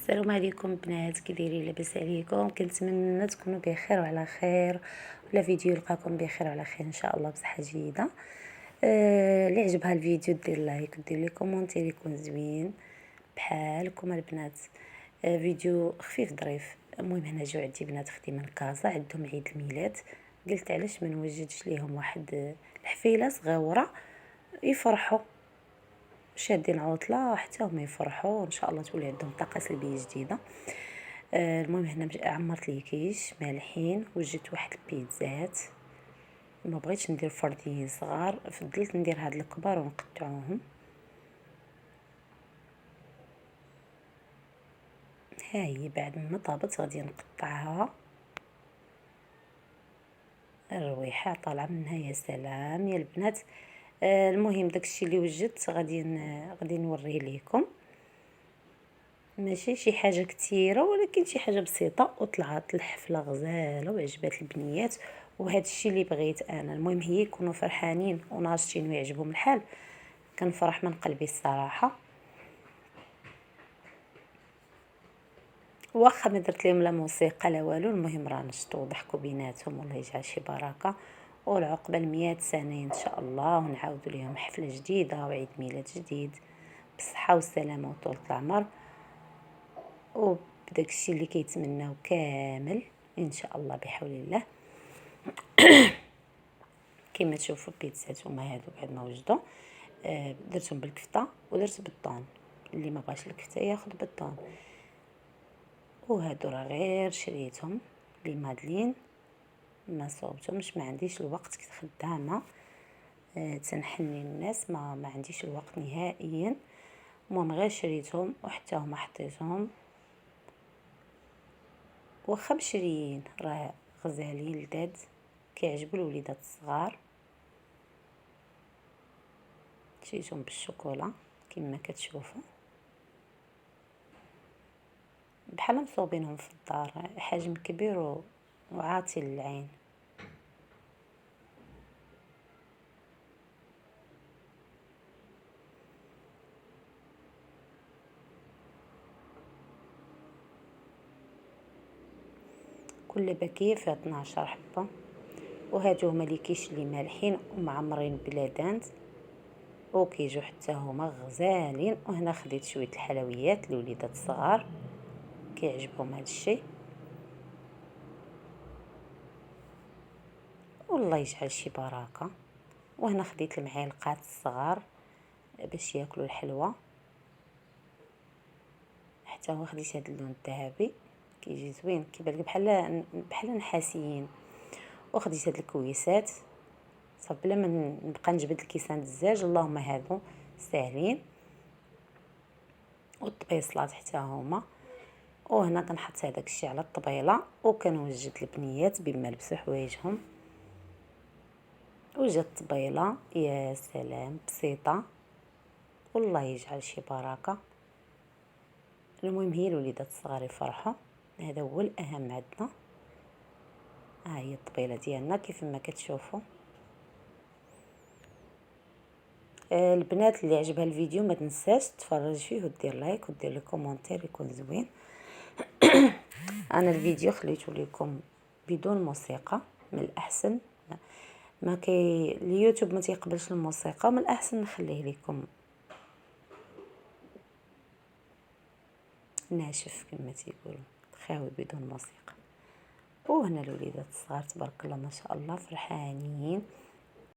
السلام عليكم بنات، كي دايرين؟ لاباس عليكم؟ كنتمنى تكونوا بخير وعلى خير، ولا فيديو يلقاكم بخير وعلى خير ان شاء الله بصحه جيده. اللي عجبها الفيديو دير لايك ودير لي كومونتير يكون زوين بحالكم البنات. فيديو خفيف ظريف. المهم هنا جاو عندي بنات اختي من كازا عندهم عيد الميلاد، قلت علاش ما نوجدش ليهم واحد الحفيله صغيره يفرحوا، شادين عطله حتى هما يفرحوا ان شاء الله تولي عندهم طاقه سلبيه جديده. المهم هنا عمرت لي كيش مالحين، وجدت واحد البيتزات، ما بغيتش ندير فرديين صغار، فضلت ندير هاد الكبار ونقطعوهم. ها هي بعد ما طابت غادي نقطعها، الرويحه طالعه منها يا سلام يا البنات. المهم داكشي اللي وجدت غادي نوريه ليكم، ماشي شي حاجه كثيره ولكن شي حاجه بسيطه، وطلعت الحفله غزاله وعجبات البنيات، وهذا الشيء اللي بغيت انا. المهم هي يكونوا فرحانين وناشطين ويعجبهم الحال، كنفرح من قلبي الصراحه. واخا ما درت لهم لا موسيقى لا والو، المهم راه نشطوا وضحكوا بيناتهم، والله يجعل شي بركه، والعقبه 100 سنه ان شاء الله، ونعاودوا لهم حفله جديده وعيد ميلاد جديد بالصحه والسلامه وطول العمر، وبداك الشيء اللي كيتمناو كامل ان شاء الله بحول الله. كما تشوفوا البيتزات هما هادو بعد ما وجدوا، درتهم بالكفته ودرت بالطون، اللي ما بغاش الكفته ياخذ بالطون. وهادو راه غير شريتهم لي مادلين، ما صوبتهمش، ما عنديش الوقت، كنت خدامه تنحني الناس، ما عنديش الوقت نهائيا. المهم غير شريتهم وحتى هما حطيتهم، واخا بشريين راه غزالين لذاذ كيعجبوا الوليدات الصغار. شريتهم بالشوكولا كما كتشوفوا، بحال مصوبينهم في الدار، حجم كبير وعاطي للعين. كل باكيه فيها 12 حبه، وهادو هما لي كيش لي مالحين ومعمرين بلادانت، وكيجو حتى هما غزالين. وهنا خديت شويه الحلويات لوليدات الصغار كيعجبهم هذا الشيء، والله يجعل شي بركه. وهنا خديت المعالقات الصغار باش ياكلوا الحلوى، حتى هو خديت هذا اللون الذهبي كيجي زوين، كيبان لك بحال نحاسيين. وخديت هاد الكويسات صافي بلا ما نبقى نجبد الكيسان الزاج، اللهم هادو ساهلين، والطبيصلات حتى هما. وهنا كنحط هذاك الشيء على الطبيله، وكنوجد البنيات بما لبسوا حوايجهم. وجات الطبيله يا سلام بسيطه، والله يجعل شي بركه. المهم هي الوليدات الصغار يفرحوا، هذا هو الاهم عندنا. ها هي الطبيله ديالنا كيف ما كتشوفوا. البنات اللي عجبها الفيديو ما تنساش تفرج فيه ودير لايك ودير لي كومونتير يكون زوين. انا الفيديو خليته لكم بدون موسيقى، من الاحسن ما اليوتيوب ما تيقبلش الموسيقى، من الاحسن نخليه لكم ناشف كما تيقولوا، خاوي بدون موسيقى. وهنا الوليدات الصغار تبارك الله ما شاء الله فرحانين